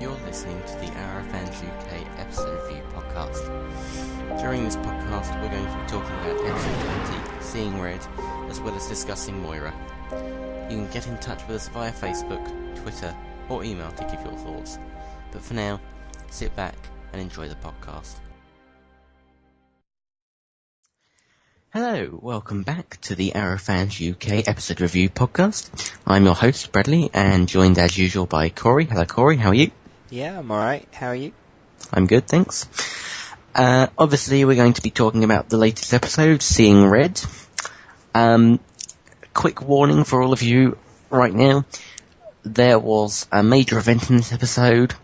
You're listening to the AFUK Episode Review podcast. During this podcast, we're going to be talking about Episode 20, Seeing Red, as well as discussing Moira. You can get in touch with us via Facebook, Twitter, or email to give your thoughts. But for now, sit back and enjoy the podcast. Hello, welcome back to the AFUK UK Episode Review podcast. I'm your host, Bradley, and joined as usual by Corey. Hello, Corey, how are you? Yeah, I'm alright. How are you? I'm good, thanks. Obviously, we're going to be talking about the latest episode, Seeing Red. Quick warning for all of you right now. There was a major event in this episode,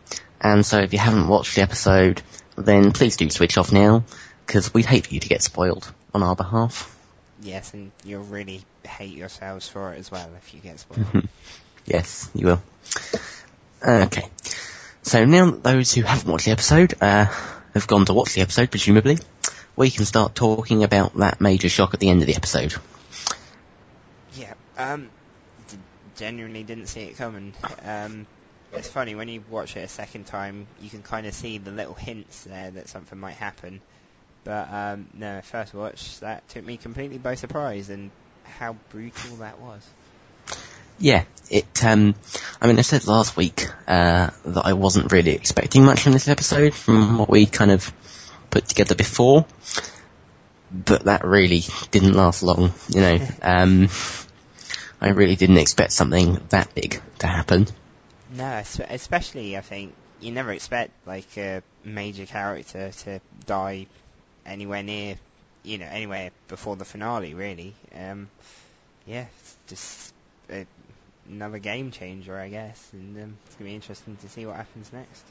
and so if you haven't watched the episode, then please do switch off now, because we'd hate for you to get spoiled on our behalf. Yes, and you'll really hate yourselves for it as well if you get spoiled. Yes, you will. Okay. So now that those who haven't watched the episode have gone to watch the episode, presumably, we can start talking about that major shock at the end of the episode. Yeah, genuinely didn't see it coming. It's funny, when you watch it a second time, you can kind of see the little hints there that something might happen. But, no, first watch, that took me completely by surprise, and how brutal that was. Yeah, I said last week that I wasn't really expecting much from this episode, from what we kind of put together before, but that really didn't last long, you know. I really didn't expect something that big to happen. No, especially, I think, you never expect, like, a major character to die anywhere near, anywhere before the finale, really. Yeah, it's just another game changer, I guess, and it's going to be interesting to see what happens next.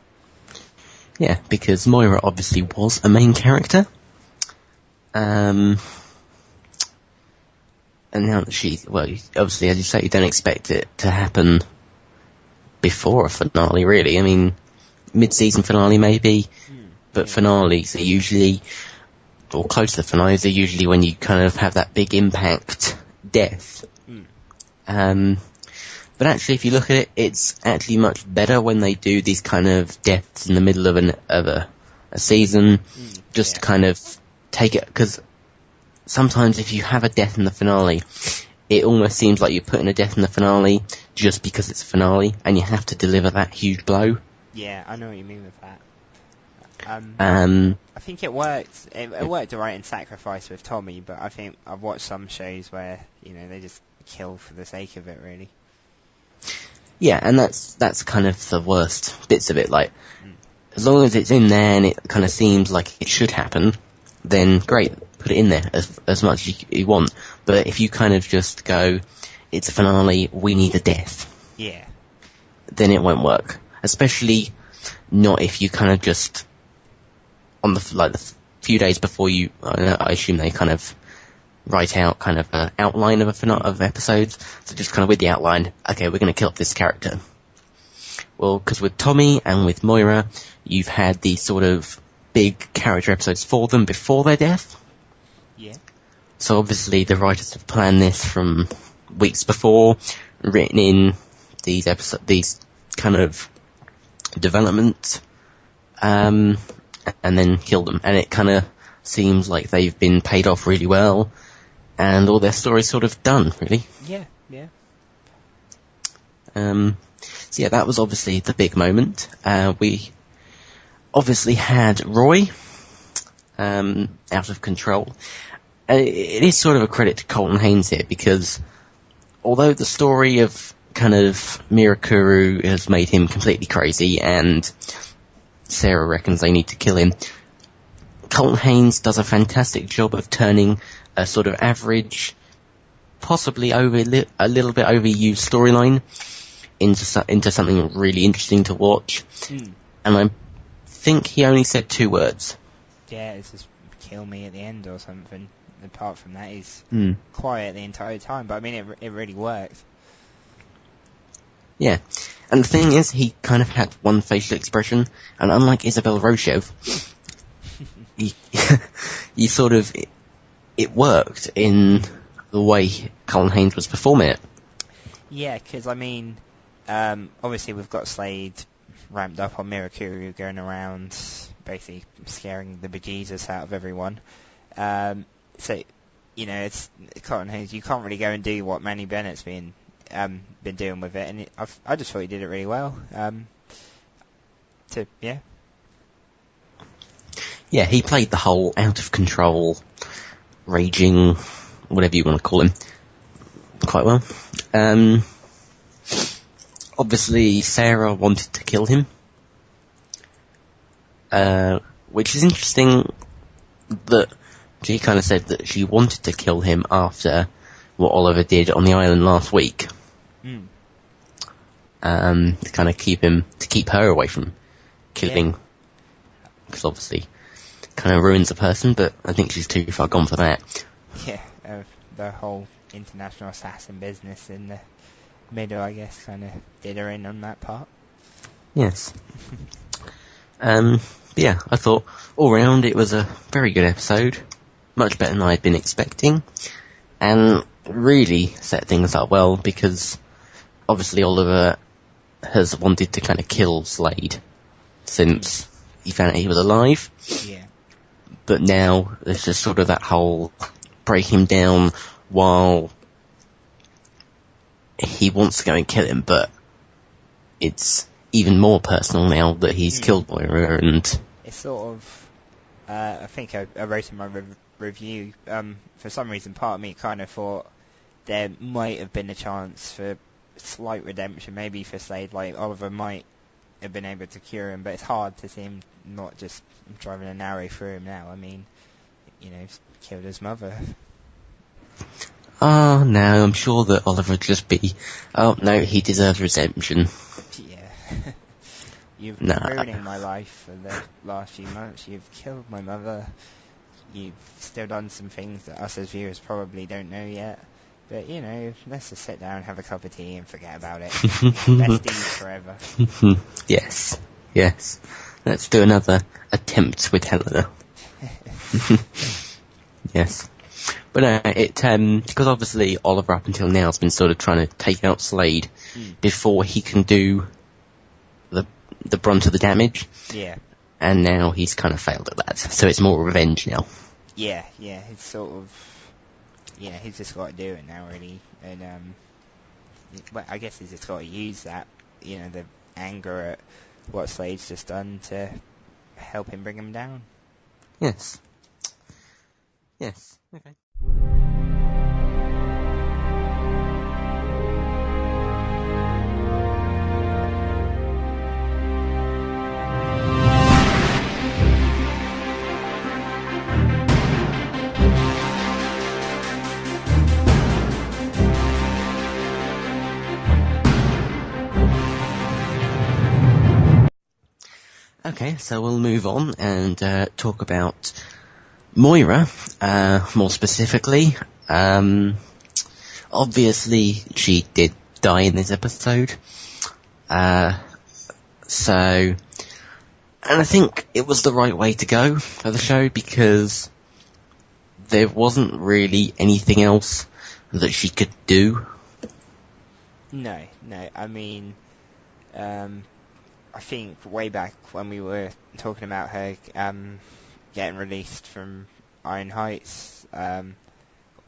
Yeah, because Moira obviously was a main character, and now that obviously, as you say, you don't expect it to happen before a finale, really. I mean, mid-season finale maybe, but finales are usually, or close to the finales, are usually when you kind of have that big impact death. But actually, if you look at it, it's actually much better when they do these kind of deaths in the middle of a season, just to kind of take it, because sometimes if you have a death in the finale, it almost seems like you're putting a death in the finale just because it's a finale, and you have to deliver that huge blow. Yeah, I know what you mean with that. I think it worked. It worked alright in Sacrifice with Tommy, but I think I've watched some shows where, they just kill for the sake of it, really. Yeah, and that's kind of the worst bits of it. Like, as long as it's in there and it kind of seems like it should happen, then great, put it in there as much as you want. But if you kind of just go, it's a finale, we need a death. Yeah. Then it won't work. Especially not if you kind of just, on the few days before I assume they kind of write out kind of an outline of episodes, so just kind of with the outline, okay, we're going to kill off this character. Well, because with Tommy and with Moira, you've had these sort of big character episodes for them before their death. Yeah. So obviously the writers have planned this from weeks before, written in these kind of development, and then killed them. And it kind of seems like they've been paid off really well, and all their stories sort of done, really. Yeah. So yeah, that was obviously the big moment. We obviously had Roy out of control. It is sort of a credit to Colton Haynes here, because although the story of kind of Mirakuru has made him completely crazy, and Sarah reckons they need to kill him, Colton Haynes does a fantastic job of turning a sort of average, possibly a little bit overused storyline into something really interesting to watch. And I think he only said 2 words. Yeah, it's just kill me at the end or something. Apart from that, he's quiet the entire time. But I mean, it really worked. Yeah, and the thing is, he kind of had one facial expression, and unlike Isabel Rochev, he sort of, it worked in the way Colin Haynes was performing it. Yeah, because I mean, obviously we've got Slade ramped up on Mirakuru going around basically scaring the bejesus out of everyone. So, you know, it's Cotton Hayes. You can't really go and do what Manny Bennett's been doing with it, and I just thought he did it really well. Yeah, he played the whole out of control, raging, whatever you want to call him, quite well. Obviously, Sarah wanted to kill him, which is interesting that she kind of said that she wanted to kill him after what Oliver did on the island last week. To kind of keep her away from killing, because obviously kind of ruins a person, but I think she's too far gone for that. Yeah, the whole international assassin business in the middle, I guess, kind of did her in on that part. Yes. Yeah, I thought all round it was a very good episode, much better than I'd been expecting, and really set things up well, because obviously Oliver has wanted to kind of kill Slade since he found out he was alive. Yeah. But now there's just sort of that whole break him down while he wants to go and kill him, but it's even more personal now that he's killed Moira, and it's sort of I think I wrote in my review, for some reason part of me kind of thought there might have been a chance for slight redemption, maybe for Slade, like Oliver might have been able to cure him, but it's hard to see him not just driving an arrow through him now. I mean, you know, he's killed his mother. Oh no, I'm sure that Oliver would just be, oh no, he deserves redemption. Yeah. You've been ruining my life for the last few months. You've killed my mother. You've still done some things that us as viewers probably don't know yet. But, you know, let's just sit down, have a cup of tea and forget about it. Besties forever. Yes. Let's do another attempt with Helena. Yes. But because obviously Oliver up until now has been sort of trying to take out Slade before he can do the brunt of the damage. Yeah. And now he's kind of failed at that. So it's more revenge now. Yeah, it's sort of... Yeah, he's just got to do it now, really. And, well, I guess he's just got to use that, you know, the anger at what Slade's just done to help him bring him down. Yes. Okay. Okay, so we'll move on and talk about Moira, more specifically. Obviously, she did die in this episode. And I think it was the right way to go for the show, because there wasn't really anything else that she could do. No, I mean, I think way back when we were talking about her getting released from Iron Heights,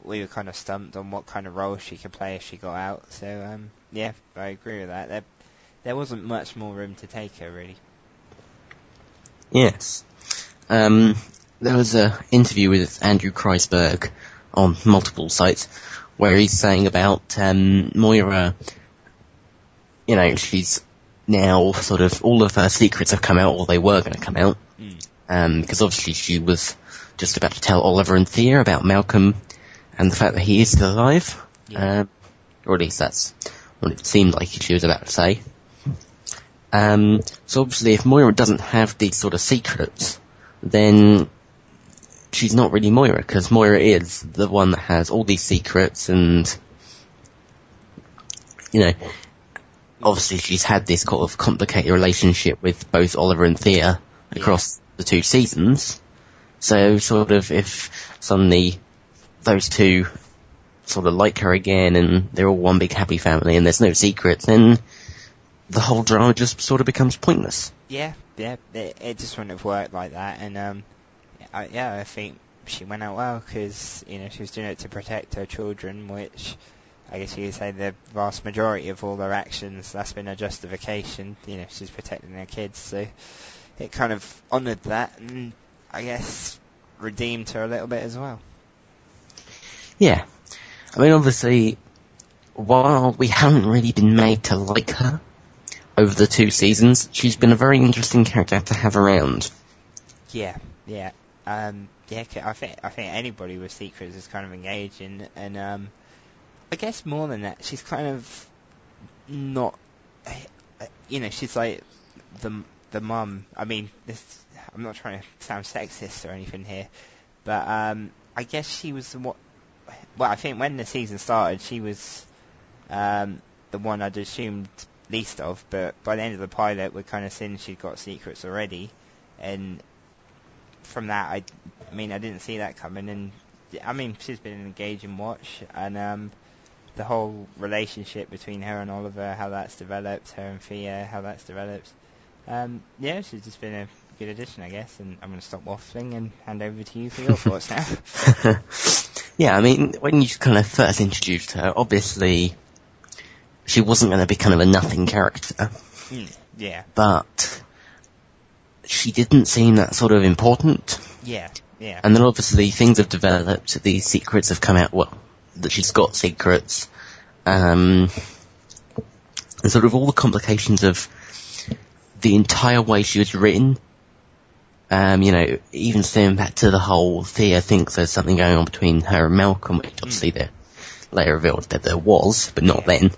we were kind of stumped on what kind of role she could play if she got out. So, yeah, I agree with that. There wasn't much more room to take her, really. Yes. There was an interview with Andrew Kreisberg on multiple sites where he's saying about Moira, you know, she's now sort of all of her secrets have come out, or they were going to come out, because obviously she was just about to tell Oliver and Thea about Malcolm and the fact that he is still alive, or at least that's what it seemed like she was about to say. So obviously if Moira doesn't have these sort of secrets, then she's not really Moira, because Moira is the one that has all these secrets, and, you know, obviously she's had this sort of complicated relationship with both Oliver and Thea across the 2 seasons. So sort of if suddenly those two sort of like her again and they're all one big happy family and there's no secrets, then the whole drama just sort of becomes pointless. Yeah, it just wouldn't have worked like that, and I think she went out well, because, she was doing it to protect her children, which I guess you could say the vast majority of all their actions, that's been a justification. She's protecting their kids, so it kind of honoured that, and I guess redeemed her a little bit as well. Yeah. I mean, obviously, while we haven't really been made to like her over the 2 seasons, she's been a very interesting character to have around. Yeah. I think anybody with secrets is kind of engaging, and I guess more than that, she's kind of not, she's like the mum. I mean, I'm not trying to sound sexist or anything here, but I guess she was the one. Well, I think when the season started, she was the one I'd assumed least of, but by the end of the pilot, we're kind of seeing she'd got secrets already, and from that, I didn't see that coming, and she's been an engaging watch, and the whole relationship between her and Oliver, how that's developed, her and Thea, how that's developed. She's just been a good addition, I guess, and I'm going to stop waffling and hand over to you for your thoughts now. Yeah, when you kind of first introduced her, obviously, she wasn't going to be kind of a nothing character. Yeah. But she didn't seem that sort of important. Yeah. And then obviously things have developed, these secrets have come out, that she's got secrets, and sort of all the complications of the entire way she was written, even staying back to the whole Thea thinks there's something going on between her and Malcolm, which obviously they later revealed that there was, but not then.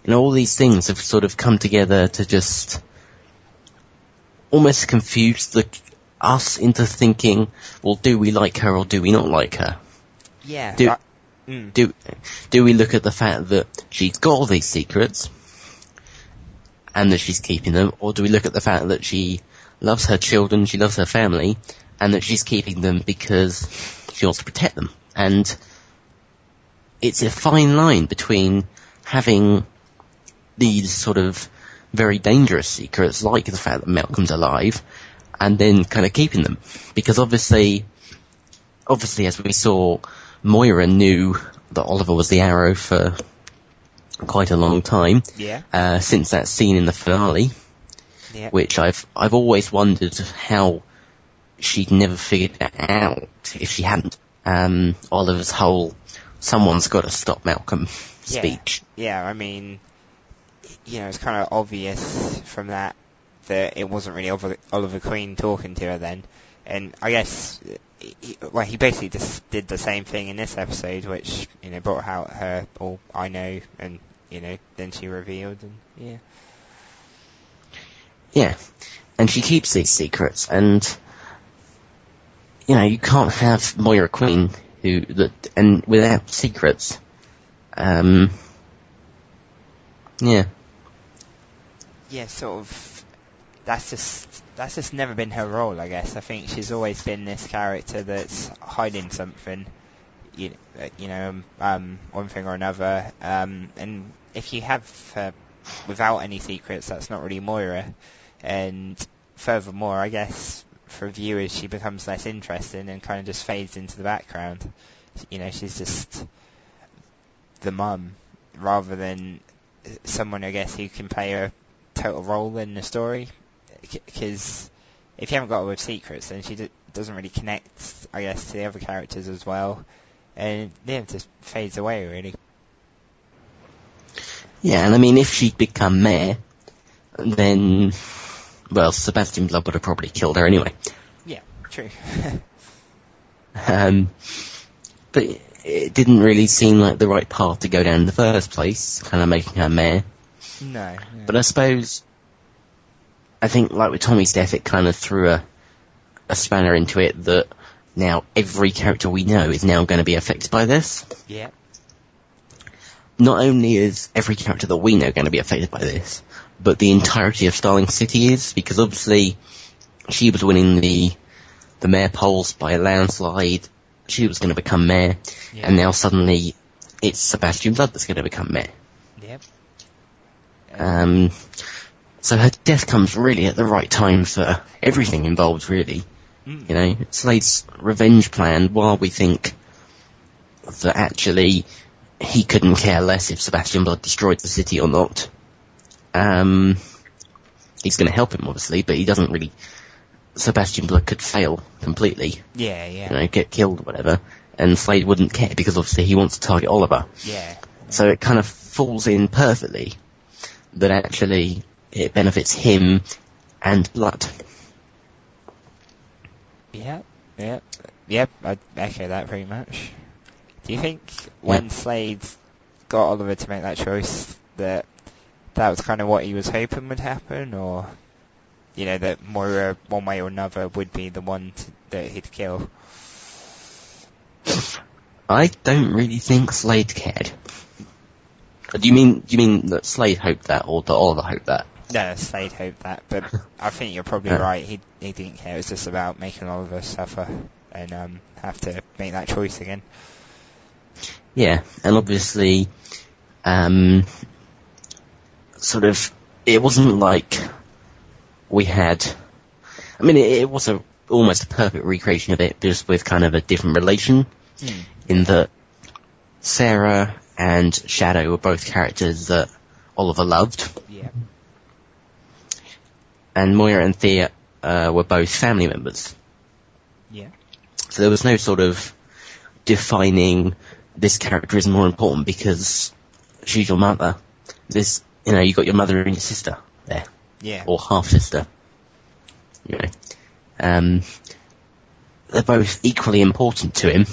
All these things have sort of come together to just almost confuse us into thinking, well, do we like her or do we not like her? Yeah. Do we look at the fact that she's got all these secrets and that she's keeping them, or do we look at the fact that she loves her children, she loves her family, and that she's keeping them because she wants to protect them? And it's a fine line between having these sort of very dangerous secrets, like the fact that Malcolm's alive, and then kind of keeping them. Because obviously, as we saw, Moira knew that Oliver was the Arrow for quite a long time. Yeah. Since that scene in the finale. Yeah. Which I've always wondered how she'd never figured that out if she hadn't. Oliver's whole, someone's got to stop Malcolm speech. Yeah, it's kind of obvious from that it wasn't really Oliver Queen talking to her then. And I guess, he basically just did the same thing in this episode, which, brought out her, all I know, and, then she revealed, and, yeah. Yeah, and she keeps these secrets, and, you can't have Moira Queen, and without secrets. Yeah. Yeah, sort of. That's just never been her role, I guess. I think she's always been this character that's hiding something, one thing or another. And if you have her without any secrets, that's not really Moira. And furthermore, I guess for viewers, she becomes less interesting and kind of just fades into the background. She's just the mum, rather than someone, I guess, who can play a total role in the story. Because if you haven't got her with secrets, then she doesn't really connect, I guess, to the other characters as well. And it just fades away, really. Yeah, and if she'd become mayor, then, Sebastian Blood would have probably killed her anyway. Yeah, true. But it didn't really seem like the right path to go down in the first place, kind of making her mayor. No. But I suppose, I think, like with Tommy's death, it kind of threw a spanner into it that now every character we know is now going to be affected by this. Yeah. Not only is every character that we know going to be affected by this, but the entirety of Starling City is, because obviously she was winning the mayor polls by a landslide. She was going to become mayor, and now suddenly it's Sebastian Blood that's going to become mayor. Yep. So her death comes really at the right time for everything involved, really. You know, Slade's revenge plan, while we think that actually he couldn't care less if Sebastian Blood destroyed the city or not. He's going to help him, obviously, but he doesn't really... Sebastian Blood could fail completely. Yeah. You know, get killed or whatever, and Slade wouldn't care because obviously he wants to target Oliver. Yeah. So it kind of falls in perfectly that actually it benefits him and Blood. Yep, I'd echo that pretty much. Do you think when Slade got Oliver to make that choice that was kind of what he was hoping would happen, or, you know, that Moira, one way or another, would be the one that he'd kill? I don't really think Slade cared. Do you mean that Slade hoped that, or that Oliver hoped that? No, Slade hoped that, but I think you're probably right. He didn't care. It was just about making Oliver suffer and have to make that choice again. Yeah, and obviously, sort of, it wasn't like we had... I mean, it was almost a perfect recreation of it, just with kind of a different relation, in that Sarah and Shadow were both characters that Oliver loved. Yeah. And Moira and Thea were both family members. Yeah. So there was no sort of defining this character is more important because she's your mother. This, you know, you got your mother and your sister there. Yeah. Or half-sister. You know. They're both equally important to him.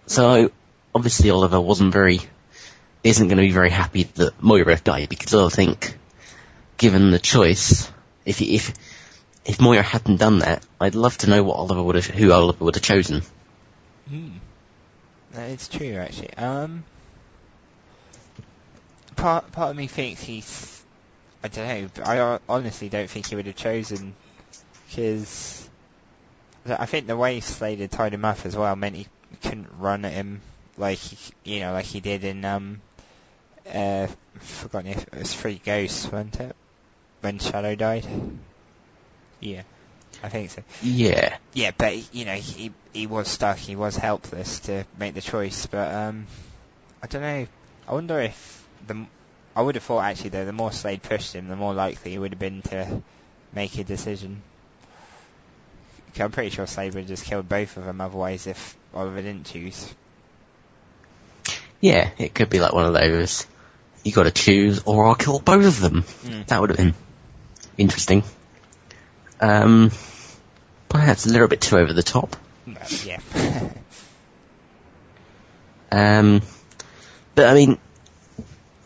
So, obviously Oliver isn't going to be very happy that Moira died, because I think, given the choice, if Moira hadn't done that, I'd love to know who Oliver would have chosen. It's true, actually. Part of me thinks I don't know, but I honestly don't think he would have chosen, because I think the way Slade had tied him up as well meant he couldn't run at him like he did in forgotten if it was Three Ghosts, wasn't it? When Shadow died? Yeah, I think so. Yeah. Yeah, but, you know, he was stuck, he was helpless to make the choice, but, I don't know, I wonder if I would have thought, actually, though, the more Slade pushed him, the more likely he would have been to make a decision. I'm pretty sure Slade would have just killed both of them otherwise if Oliver didn't choose. Yeah, it could be like one of those, you gotta choose, or I'll kill both of them. That would have been interesting. Perhaps a little bit too over the top. Yeah. But I mean,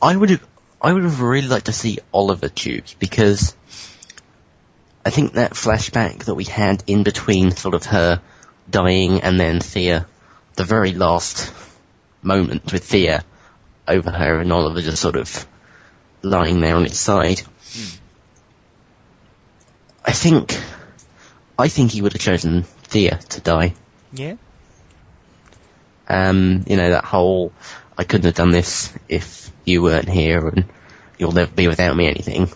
I would have really liked to see Oliver choose, because I think that flashback that we had in between sort of her dying and then Thea, the very last moment with Thea over her and Oliver just sort of lying there on its side. I think he would have chosen Thea to die. Yeah. You know, that whole, I couldn't have done this if you weren't here and you'll never be without me anything.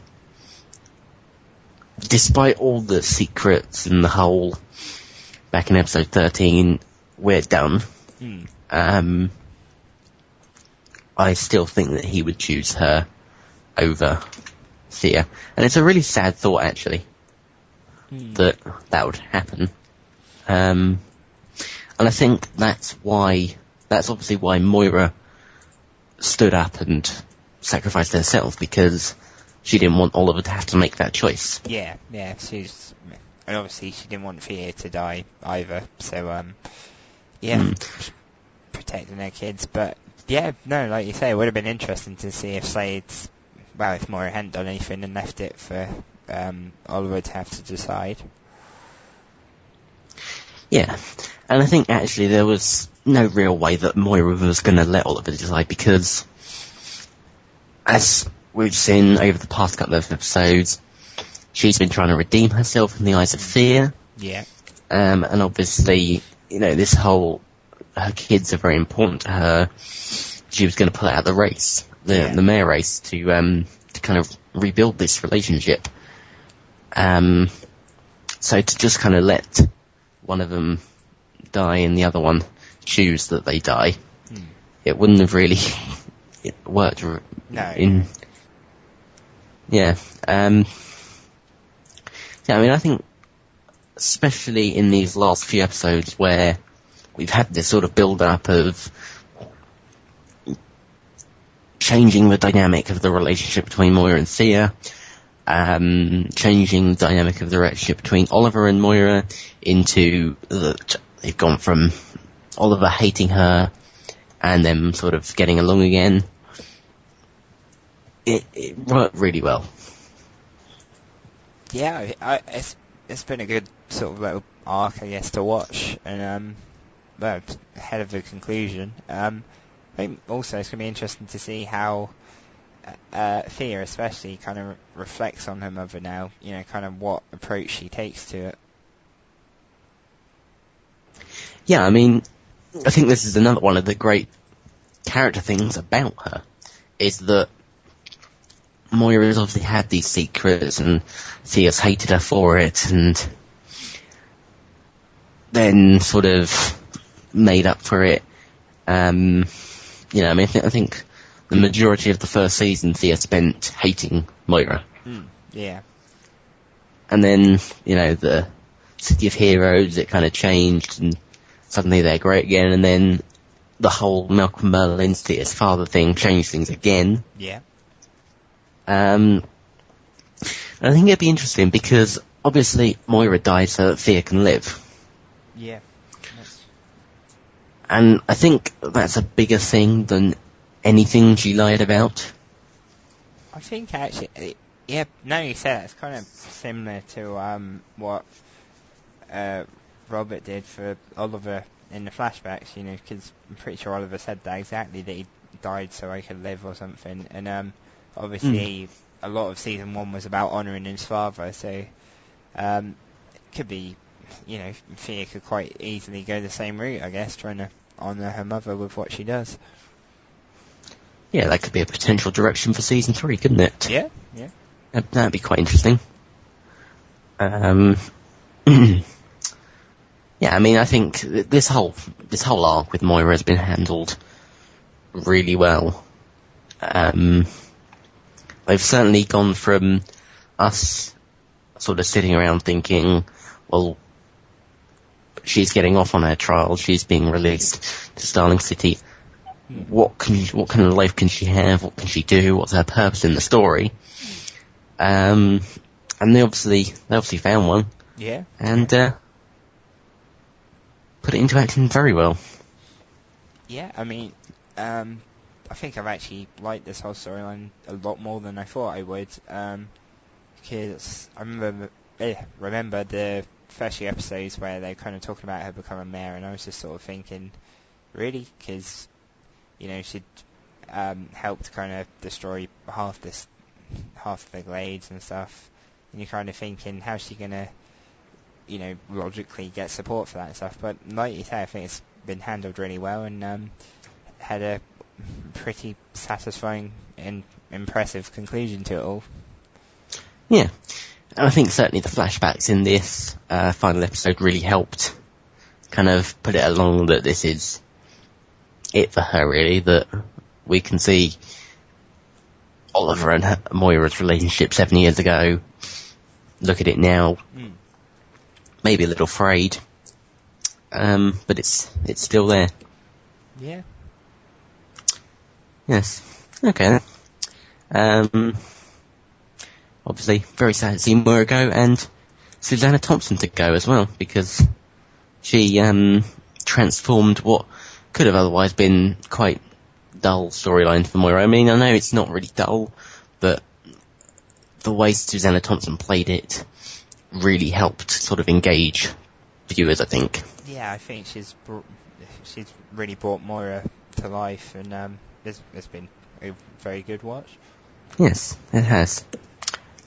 Despite all the secrets and the whole, back in episode 13, we're done. I still think that he would choose her over Thea. And it's a really sad thought, actually, that would happen. And I think that's obviously why Moira stood up and sacrificed herself, because she didn't want Oliver to have to make that choice. Yeah, and obviously she didn't want Thea to die either, so, protecting their kids, but, yeah, no, like you say, it would have been interesting to see if if Moira hadn't done anything and left it for, Oliver to have to decide. Yeah. And I think actually there was no real way that Moira was going to let Oliver decide, because as we've seen over the past couple of episodes, she's been trying to redeem herself in the eyes of Thea. Yeah. And obviously, you know, her kids are very important to her. She was going to pull out of the race. the mayor race to kind of rebuild this relationship. So to just kind of let one of them die and the other one choose that they die, it wouldn't have really worked. No. Yeah. I mean, I think, especially in these last few episodes where we've had this sort of build-up of changing the dynamic of the relationship between Moira and Thea, changing the dynamic of the relationship between Oliver and Moira into they've gone from Oliver hating her and them sort of getting along again. It worked really well. Yeah, it's been a good sort of little arc, I guess, to watch, and well, ahead of the conclusion. I think also it's going to be interesting to see how Thea especially kind of reflects on her mother now, you know, kind of what approach she takes to it. Yeah, I mean, I think this is another one of the great character things about her, is that Moira's obviously had these secrets and Thea's hated her for it, and then sort of made up for it. I mean, I think the majority of the first season Thea spent hating Moira. Yeah. And then, the City of Heroes, it kind of changed, and suddenly they're great again, and then the whole Malcolm Merlyn's Thea's father thing changed things again. Yeah. I think it'd be interesting because obviously Moira died so that Thea can live. Yeah. And I think that's a bigger thing than anything she lied about. I think actually, yeah, now you say that, it's kind of similar to what Robert did for Oliver in the flashbacks, because I'm pretty sure Oliver said that exactly, that he died so I could live or something. And obviously, a lot of season 1 was about honouring his father, so it could be, Thea could quite easily go the same route, I guess, trying to honour her mother with what she does. Yeah, that could be a potential direction for season 3, couldn't it? Yeah. That'd be quite interesting. Yeah, I mean, I think this whole arc with Moira has been handled really well. They've certainly gone from us sort of sitting around thinking, well, she's getting off on her trial, she's being released to Starling City. What kind of life can she have? What can she do? What's her purpose in the story? And they obviously found one. Yeah. And put it into action very well. Yeah, I mean, I think I've actually liked this whole storyline a lot more than I thought I would. Because I remember the first few episodes where they're kind of talking about her becoming mayor, and I was just sort of thinking, really? Because, she'd helped kind of destroy half of the Glades and stuff, and you're kind of thinking, how's she gonna, logically get support for that and stuff? But like you say, I think it's been handled really well, and had a pretty satisfying and impressive conclusion to it all. Yeah, and I think certainly the flashbacks in this final episode really helped kind of put it along that this is it for her, really, that we can see Oliver and Moira's relationship 7 years ago, look at it now, maybe a little frayed, but it's still there. Yeah. Yes. Okay. Obviously, very sad to see Moira go, and Susanna Thompson to go as well, because she transformed what could have otherwise been quite dull storyline for Moira. I mean, I know it's not really dull, but the way Susanna Thompson played it really helped sort of engage viewers, I think. Yeah, I think she's really brought Moira to life, and it's been a very good watch. Yes, it has.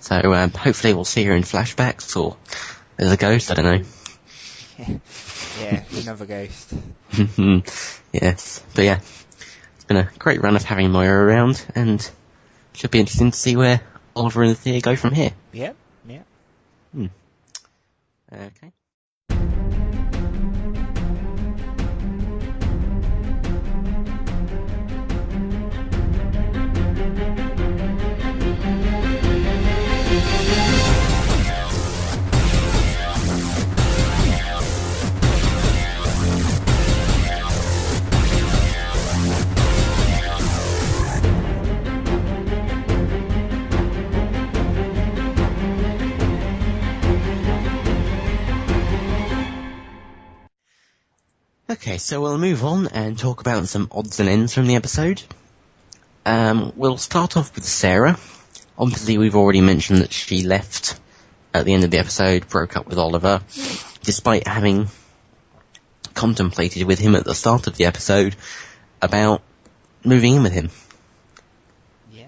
So hopefully we'll see her in flashbacks, or as a ghost, I don't know. Yeah, another ghost. Yes, but yeah, it's been a great run of having Moira around, and should be interesting to see where Oliver and Thea go from here. Yep, yeah. Okay. Okay, so we'll move on and talk about some odds and ends from the episode. We'll start off with Sarah. Obviously, we've already mentioned that she left at the end of the episode, broke up with Oliver, despite having contemplated with him at the start of the episode about moving in with him. Yeah.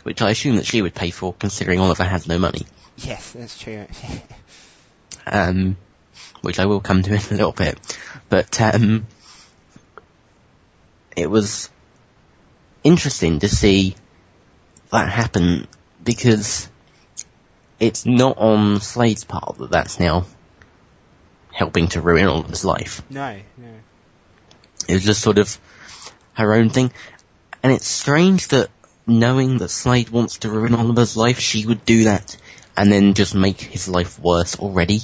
Which I assume that she would pay for, considering Oliver has no money. Yes, that's true. Which I will come to in a little bit. But it was interesting to see that happen, because it's not on Slade's part that that's now helping to ruin Oliver's life. No. It was just sort of her own thing. And it's strange that, knowing that Slade wants to ruin Oliver's life, she would do that and then just make his life worse already.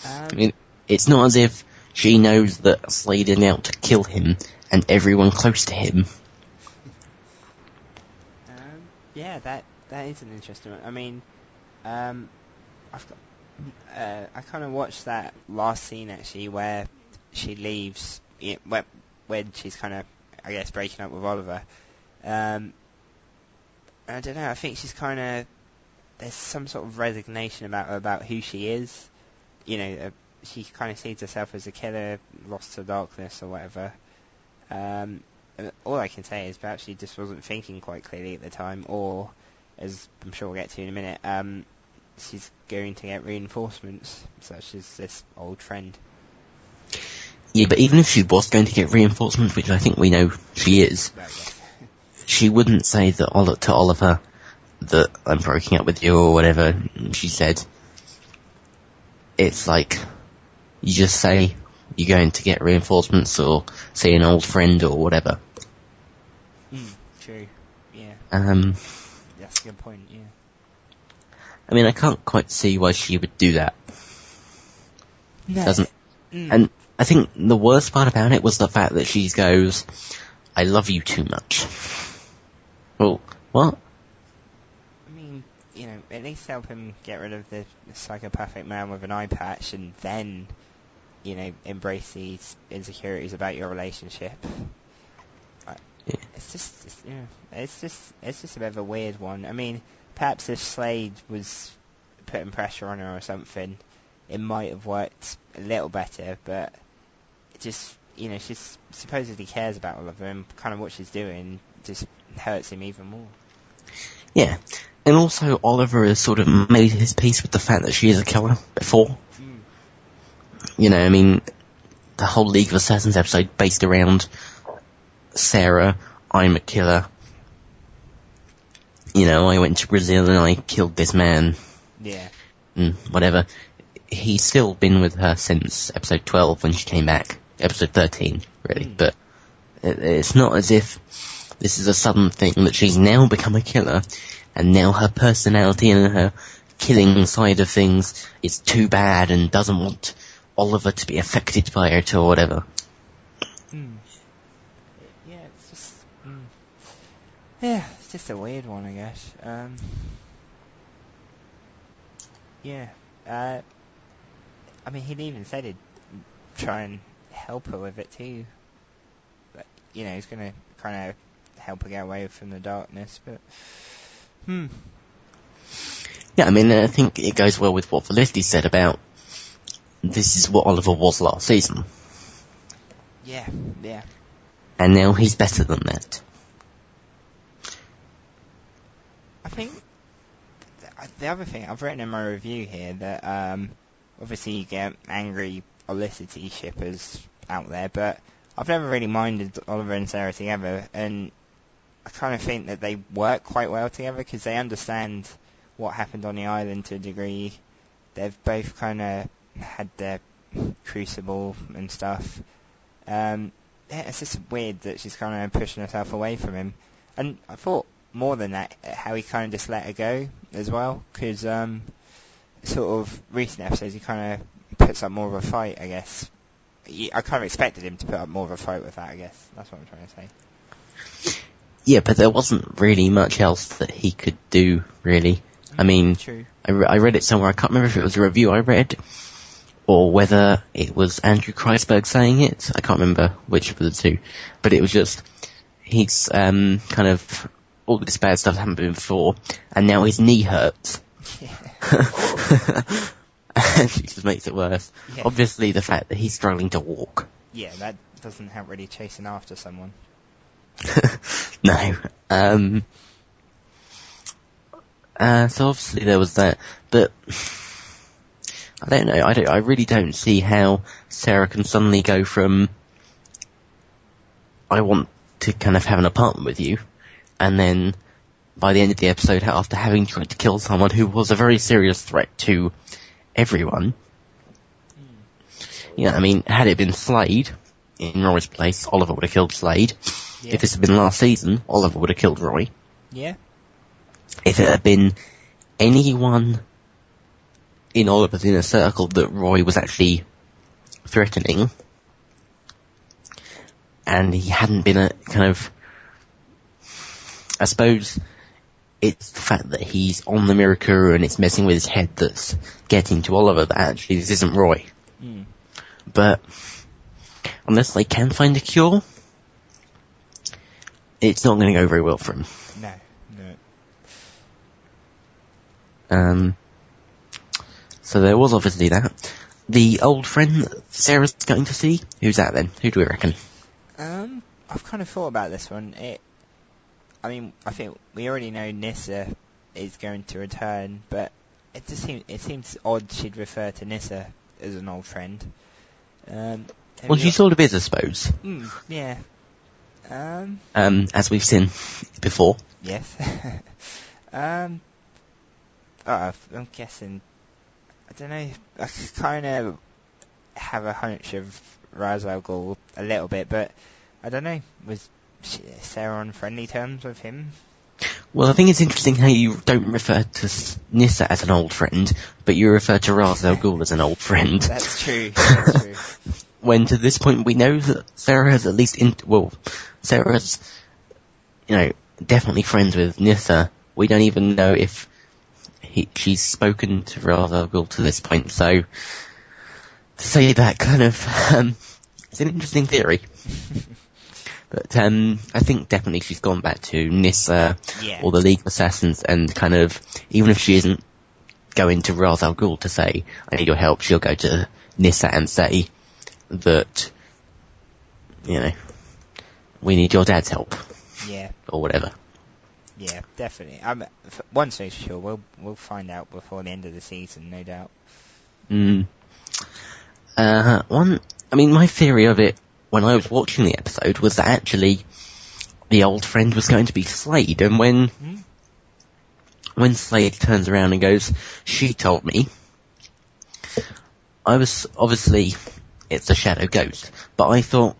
I mean, it's not as if she knows that Slade is out to kill him and everyone close to him. Yeah, that is an interesting one. I mean, I kind of watched that last scene actually where she leaves, when she's kind of, I guess, breaking up with Oliver. I don't know, I think she's kind of, there's some sort of resignation about her, about who she is. You know, she kind of sees herself as a killer, lost to darkness or whatever. All I can say is perhaps she just wasn't thinking quite clearly at the time, or, as I'm sure we'll get to in a minute, she's going to get reinforcements, such as this old friend. Yeah, but even if she was going to get reinforcements, which I think we know she is, she wouldn't say that to Oliver that I'm breaking up with you or whatever she said. It's like, you just say you're going to get reinforcements, or say an old friend or whatever. True, yeah. That's a good point, yeah. I mean, I can't quite see why she would do that. No. Doesn't. And I think the worst part about it was the fact that she goes, I love you too much. Well, what? I mean, you know, at least help him get rid of the psychopathic man with an eye patch, and then, you know, embrace these insecurities about your relationship. Yeah. It's just a bit of a weird one. I mean, perhaps if Slade was putting pressure on her or something, it might have worked a little better, but it just, you know, she supposedly cares about Oliver, and kind of what she's doing just hurts him even more. Yeah. And also, Oliver has sort of made his peace with the fact that she is a killer before. You know, I mean, the whole League of Assassins episode based around Sarah, I'm a killer. You know, I went to Brazil and I killed this man. Yeah. Whatever. He's still been with her since episode 12 when she came back. Episode 13, really. But it's not as if this is a sudden thing that she's now become a killer, and now her personality and her killing side of things is too bad and doesn't want Oliver to be affected by it or whatever. Yeah, it's just... Yeah, it's just a weird one, I guess. Yeah. I mean, he'd even said he'd try and help her with it too. But, you know, he's going to kind of help her get away from the darkness, but... Yeah, I mean, I think it goes well with what Felicity said about this is what Oliver was last season. Yeah. And now he's better than that. I think the other thing, I've written in my review here that obviously you get angry Olicity shippers out there, but I've never really minded Oliver and Sarah together, and I kind of think that they work quite well together because they understand what happened on the island to a degree. They've both kind of had their crucible and stuff. Yeah, it's just weird that she's kind of pushing herself away from him. And I thought more than that, how he kind of just let her go as well, because sort of recent episodes he kind of puts up more of a fight, I guess. I kind of expected him to put up more of a fight with that, I guess. That's what I'm trying to say. Yeah, but there wasn't really much else that he could do, really. I mean, True. I read it somewhere. I can't remember if it was a review I read, or whether it was Andrew Kreisberg saying it. I can't remember which of the two. But it was just, he's kind of, all this bad stuff happened to him before, and now his knee hurts. Yeah. And it just makes it worse. Yeah. Obviously, the fact that he's struggling to walk. Yeah, that doesn't help really chasing after someone. No. So obviously there was that, but I don't know. I really don't see how Sarah can suddenly go from I want to kind of have an apartment with you, and then by the end of the episode, after having tried to kill someone who was a very serious threat to everyone. Yeah, I mean, had it been Slade in Roy's place, Oliver would have killed Slade. Yeah. If this had been last season, Oliver would have killed Roy. Yeah. If it had been anyone in Oliver's inner circle that Roy was actually threatening, and he hadn't been a kind of, I suppose it's the fact that he's on the Mirakuru and it's messing with his head that's getting to Oliver that actually this isn't Roy. Mm. But unless they can find a cure, it's not going to go very well for him. No. So there was obviously that. The old friend that Sarah's going to see, who's that then? Who do we reckon? I've kind of thought about this one. I think we already know Nyssa is going to return, but it seems odd she'd refer to Nyssa as an old friend. Well, she sort of is, I suppose. Yeah. As we've seen before. Yes. I'm guessing. I don't know. I kind of have a hunch of Ra's al Ghul a little bit, but I don't know. Was Sarah on friendly terms with him? Well, I think it's interesting how you don't refer to Nyssa as an old friend, but you refer to Ra's al Ghul as an old friend. That's true. That's true. When to this point we know that Sarah has at least Sarah's, definitely friends with Nyssa. We don't even know if she's spoken to Ra's al Ghul to this point, so to say that kind of, it's an interesting theory. But I think definitely she's gone back to Nyssa or the League of Assassins, and kind of, even if she isn't going to Ra's al Ghul to say, I need your help, she'll go to Nyssa and say that, we need your dad's help. Yeah. Or whatever. Yeah, definitely. One thing's for sure, we'll find out before the end of the season, no doubt. My theory of it when I was watching the episode was that actually the old friend was going to be Slade, and when Slade turns around and goes, she told me, I was, obviously, it's a shadow ghost, but I thought,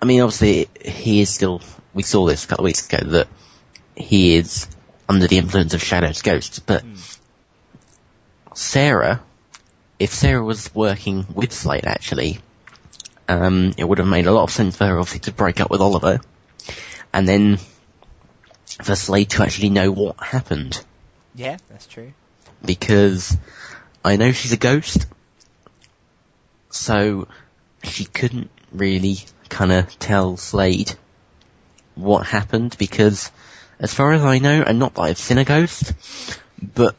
obviously, he is still, we saw this a couple of weeks ago, that he is under the influence of Shadow's ghosts, but if Sarah was working with Slade, actually, it would have made a lot of sense for her, obviously, to break up with Oliver, and then for Slade to actually know what happened. Yeah, that's true. Because I know she's a ghost, so she couldn't really kind of tell Slade what happened, because as far as I know, and not that I've seen a ghost, but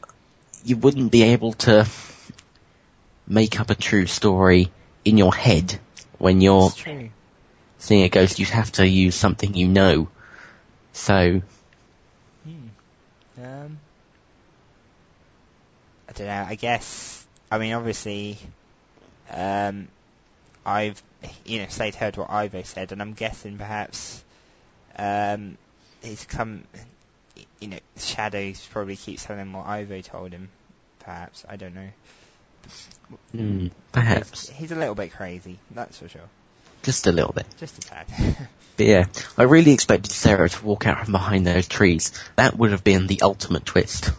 you wouldn't be able to make up a true story in your head when you're seeing a ghost. You'd have to use something you know. So I don't know, I guess, obviously, Slade heard what Ivo said, and I'm guessing perhaps he's come. Shadows probably keeps telling him what Ivo told him. Perhaps, I don't know. Perhaps he's a little bit crazy, that's for sure. just a little bit. Just a tad. But yeah, I really expected Sarah to walk out from behind those trees. That would have been the ultimate twist.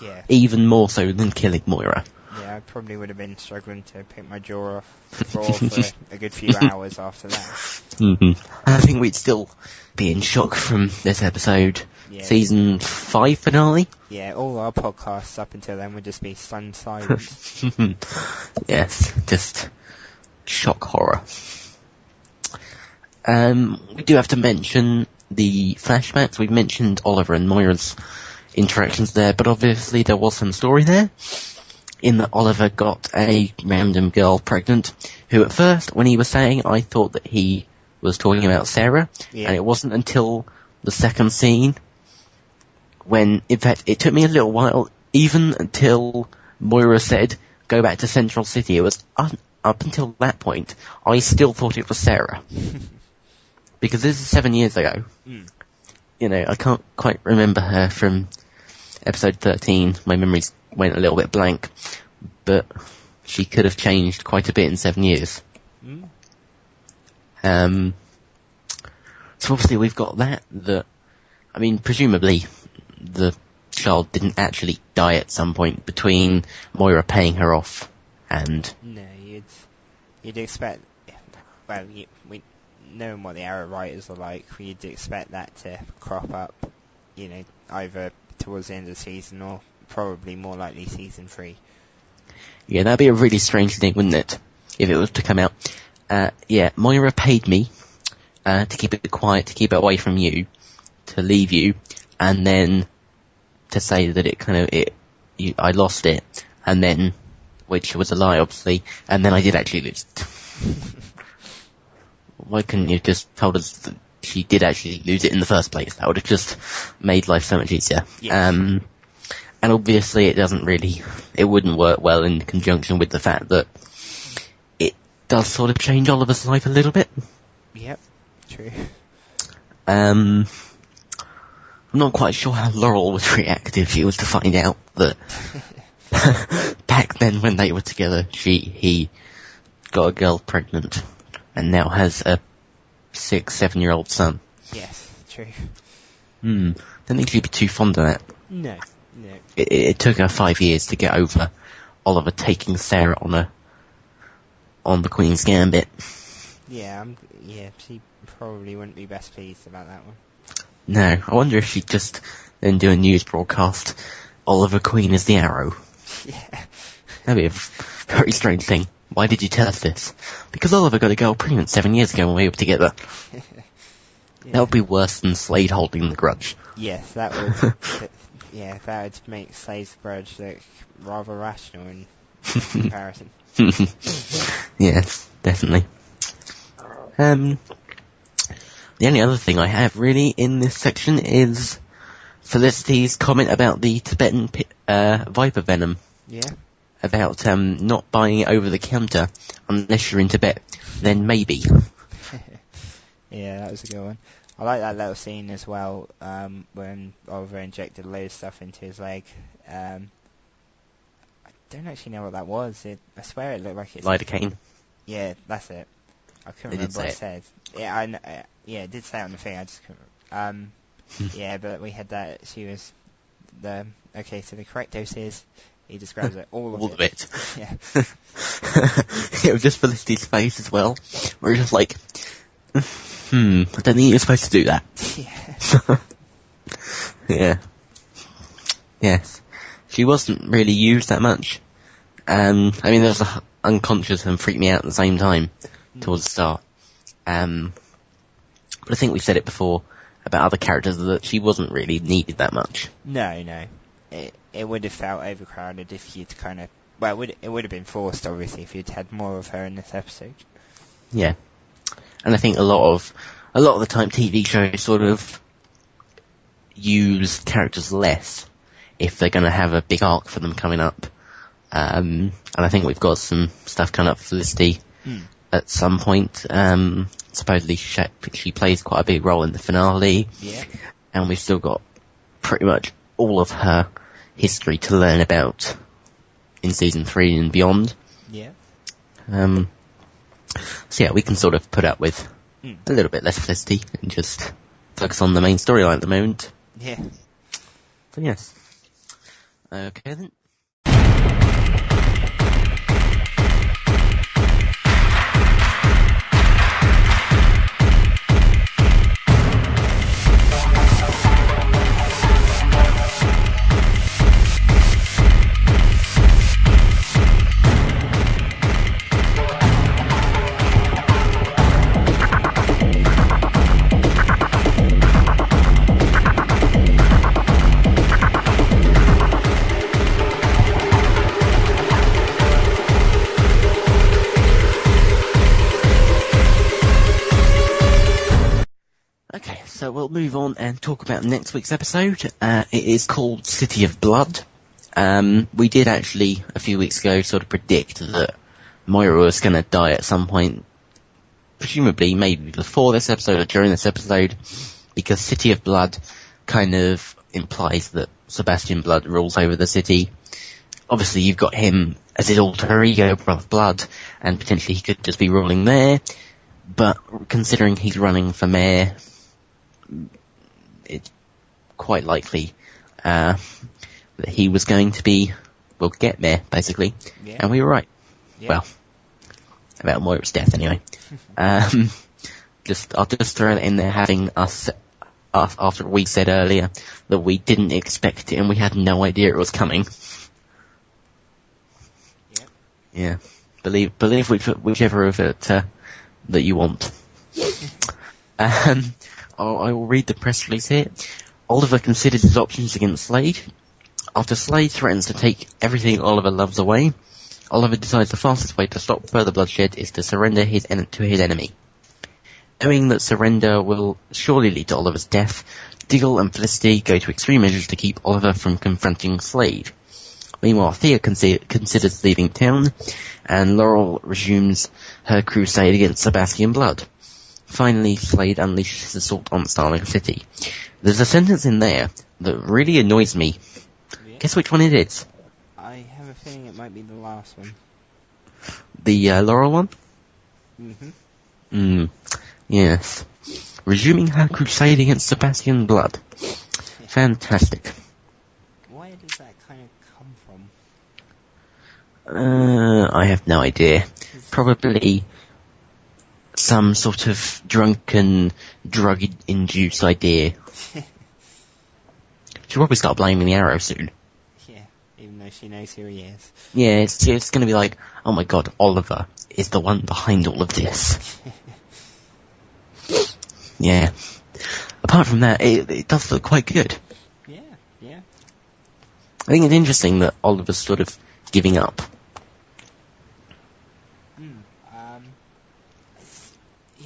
Yeah. Even more so than killing Moira. Yeah, I probably would have been struggling to pick my jaw off the floor for a good few hours after that. I think we'd still be in shock from this episode. Yeah. Season 5 finale? Yeah, all our podcasts up until then would just be stunned silence. Yes, just shock horror. We do have to mention the flashbacks. We've mentioned Oliver and Moira's interactions there, but obviously there was some story there, in that Oliver got a random girl pregnant, who at first, when he was saying, I thought that he was talking about Sarah, and it wasn't until the second scene, when, in fact, it took me a little while, even until Moira said, go back to Central City. It was up until that point, I still thought it was Sarah. Because this is 7 years ago. I can't quite remember her from episode 13. My memories went a little bit blank. But she could have changed quite a bit in 7 years. So obviously we've got that, presumably the child didn't actually die at some point between Moira paying her off and... No, you'd expect... Well, knowing what the Arrow writers are like, you'd expect that to crop up, either towards the end of the season or probably more likely season 3. Yeah, that'd be a really strange thing, wouldn't it? If it was to come out. Moira paid me to keep it quiet, to keep it away from you, to leave you, and then to say that I lost it, and then, which was a lie, obviously, and then I did actually lose it. Why couldn't you just told us that she did actually lose it in the first place? That would have just made life so much easier. Yes. And obviously it wouldn't work well in conjunction with the fact that it does sort of change Oliver's life a little bit. Yep, true. I'm not quite sure how Laurel would react if she was to find out that back then when they were together, he got a girl pregnant and now has a 6-7-year-old son. Yes, true. Don't think she'd be too fond of that. No. It took her 5 years to get over Oliver taking Sarah on the Queen's Gambit. Yeah, she probably wouldn't be best pleased about that one. No, I wonder if she'd just then do a news broadcast, Oliver Queen is the Arrow. Yeah. That'd be a very strange thing. Why did you tell us this? Because Oliver got a girl pregnant 7 years ago when we were together. That would be worse than Slade holding the grudge. Yes, that would... that would make Slade's grudge look rather rational in comparison. Yes, definitely. The only other thing I have really in this section is Felicity's comment about the Tibetan viper venom. Yeah. About not buying it over the counter unless you're in Tibet. Then maybe. Yeah, that was a good one. I like that little scene as well, when Oliver injected a load of stuff into his leg. I don't actually know what that was. I swear it looked like it's... Lidocaine. Yeah, that's it. I couldn't remember what it said. Yeah, I know, it did say it on the thing, I just couldn't... yeah, but we had that, she was... Okay, so the correct dose is... He describes it, all of it. Yeah. It was just Felicity's face as well, where he's just like... I don't think you're supposed to do that. Yeah. Yeah. Yes. She wasn't really used that much. There was the unconscious and freaked me out at the same time towards the start. But I think we've said it before about other characters that she wasn't really needed that much. No. It would have felt overcrowded if you'd kind of... Well, it would have been forced, obviously, if you'd had more of her in this episode. Yeah. And I think a lot of the time TV shows sort of use characters less if they're going to have a big arc for them coming up. And I think we've got some stuff coming up for Felicity at some point. Supposedly she plays quite a big role in the finale. Yeah. And we've still got pretty much all of her history to learn about in season 3 and beyond. Yeah. So yeah, we can sort of put up with a little bit less Felicity and just focus on the main storyline at the moment. Yeah. So yes. Okay then. So we'll move on and talk about next week's episode. It is called City of Blood. We did actually, a few weeks ago, sort of predict that Moira was going to die at some point, presumably maybe before this episode or during this episode, because City of Blood kind of implies that Sebastian Blood rules over the city. Obviously you've got him as his alter ego, Brother Blood, and potentially he could just be ruling there, but considering he's running for mayor, it's quite likely that he was going to get mayor, basically. Yeah. And we were right. Yeah. Well, about Moira's death, anyway. I'll just throw it in there, having us, after we said earlier that we didn't expect it and we had no idea it was coming. Yeah. Believe whichever of it that you want. I will read the press release here. Oliver considers his options against Slade. After Slade threatens to take everything Oliver loves away, Oliver decides the fastest way to stop further bloodshed is to surrender to his enemy. Knowing that surrender will surely lead to Oliver's death, Diggle and Felicity go to extreme measures to keep Oliver from confronting Slade. Meanwhile, Thea considers leaving town, and Laurel resumes her crusade against Sebastian Blood. Finally, Slade unleashes his assault on Starling City. There's a sentence in there that really annoys me. Yeah. Guess which one it is? I have a feeling it might be the last one. The Laurel one? Mm-hmm. Yes. Resuming her crusade against Sebastian Blood. Fantastic. Where does that kind of come from? I have no idea. Probably some sort of drunken, drug-induced idea. She'll probably start blaming the Arrow soon. Yeah, even though she knows who he is. Yeah, it's going to be like, oh my god, Oliver is the one behind all of this. Yeah. Apart from that, it does look quite good. Yeah. I think it's interesting that Oliver's sort of giving up.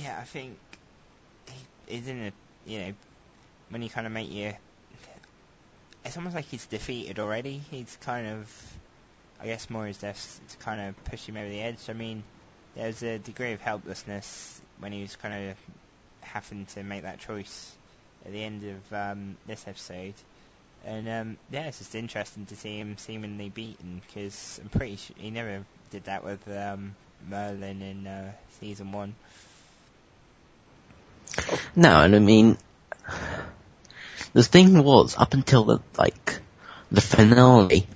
Yeah, I think he's in when you kind of make it's almost like he's defeated already. He's kind of, I guess Moira's death to kind of push him over the edge. I mean, there's a degree of helplessness when he was kind of having to make that choice at the end of this episode. And it's just interesting to see him seemingly beaten, because I'm pretty sure he never did that with Merlin in season 1. No, and I mean, the thing was, up until the finale,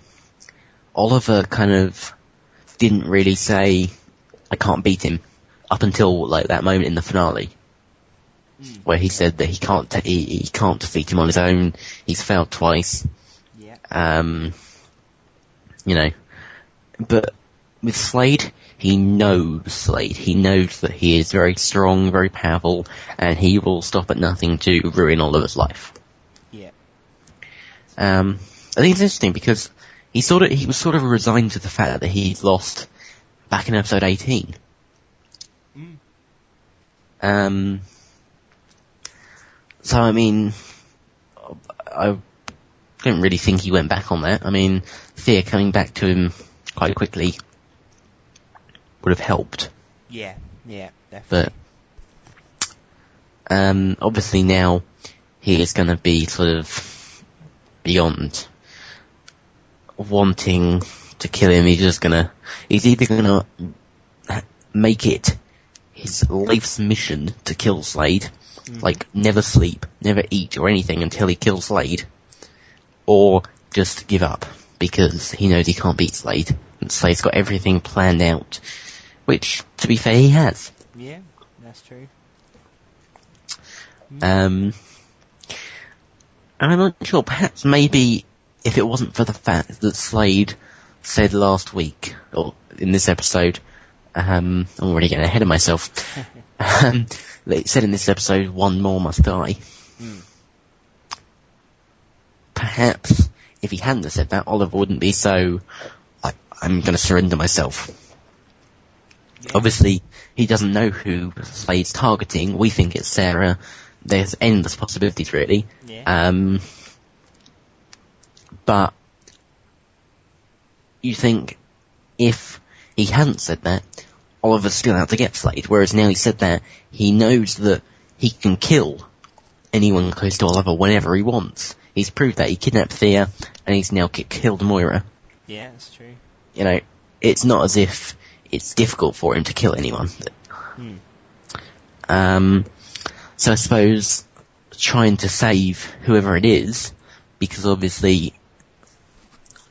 Oliver kind of didn't really say, I can't beat him, up until that moment in the finale, where he said that he can't defeat him on his own, he's failed twice. Yeah. But with Slade, he knows Slade. He knows that he is very strong, very powerful, and he will stop at nothing to ruin Oliver's life. Yeah. I think it's interesting because he was sort of resigned to the fact that he'd lost back in episode 18. So I mean, I don't really think he went back on that. I mean, Thea coming back to him quite quickly would have helped. Yeah, Yeah, definitely. But obviously now he is going to be sort of beyond wanting to kill him. He's either going to make it his life's mission to kill Slade, like never sleep, never eat or anything until he kills Slade, or just give up because he knows he can't beat Slade, and Slade's got everything planned out, which, to be fair, he has. Yeah, that's true. And I'm not sure, perhaps maybe if it wasn't for the fact that Slade said last week, or in this episode, I'm already getting ahead of myself, it said in this episode, one more must die. Perhaps, if he hadn't have said that, Oliver wouldn't be so, like, I'm going to surrender myself. Yeah. Obviously, he doesn't know who Slade's targeting. We think it's Sarah. There's endless possibilities, really. Yeah. But you think if he hadn't said that, Oliver's still out to get Slade, whereas now he said that, he knows that he can kill anyone close to Oliver whenever he wants. He's proved that he kidnapped Thea, and he's now killed Moira. Yeah, that's true. You know, it's not as if it's difficult for him to kill anyone. So I suppose trying to save whoever it is, because obviously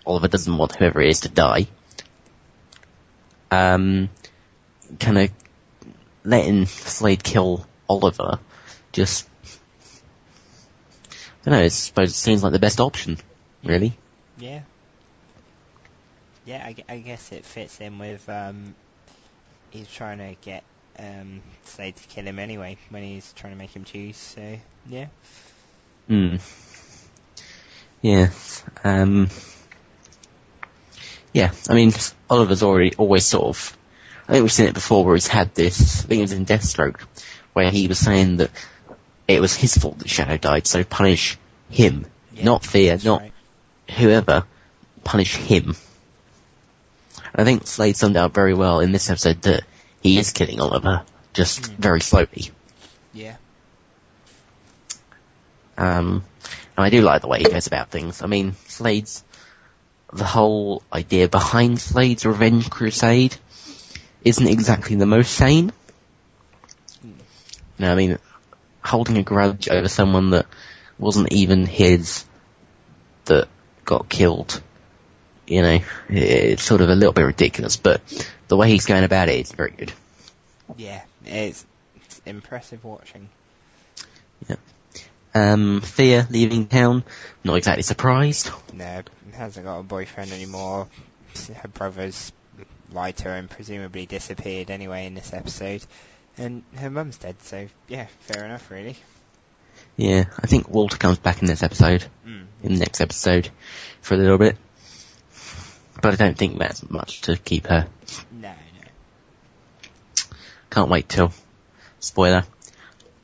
Oliver doesn't want whoever it is to die, kind of letting Slade kill Oliver just, I don't know, I suppose it seems like the best option, really. Yeah. Yeah, I guess it fits in with, he's trying to get Slade to kill him anyway, when he's trying to make him choose, so, yeah. Yeah. Yeah, I mean, Oliver's always sort of, I think we've seen it before where he's had this, I think it was in Deathstroke, where he was saying that it was his fault that Shadow died, so punish him. Yeah, not Thea, not whoever, punish him. And I think Slade summed out very well in this episode that he is killing Oliver, just very slowly. Yeah. And I do like the way he goes about things. I mean, the whole idea behind Slade's revenge crusade isn't exactly the most sane. I mean, holding a grudge over someone that wasn't even his that got killed, you know, it's sort of a little bit ridiculous, but the way he's going about it is very good. Yeah, it's impressive watching. Yeah. Thea leaving town, not exactly surprised. No, hasn't got a boyfriend anymore. Her brother's lied to her and presumably disappeared anyway in this episode. And her mum's dead, so yeah, fair enough, really. Yeah, I think Walter comes back in this episode, in the next episode, for a little bit. But I don't think that's much to keep her. No. Can't wait till, spoiler,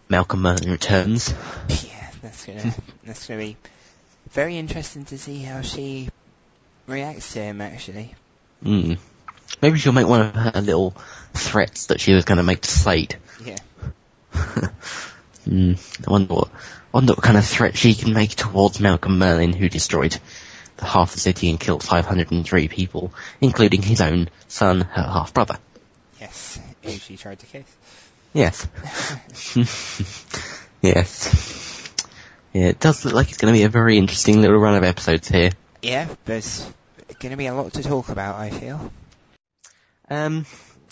Malcolm Merlin returns. Yeah, that's gonna be very interesting to see how she reacts to him, actually. Maybe she'll make one of her little threats that she was going to make to Slade. Yeah. I wonder what kind of threat she can make towards Malcolm Merlin, who destroyed half the city and killed 503 people, including his own son, her half-brother. Yes, who she tried to kiss. Yes. Yes. Yeah, it does look like it's going to be a very interesting little run of episodes here. Yeah, there's going to be a lot to talk about, I feel.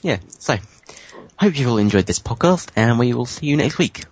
Yeah, so, hope you all enjoyed this podcast, and we will see you next week.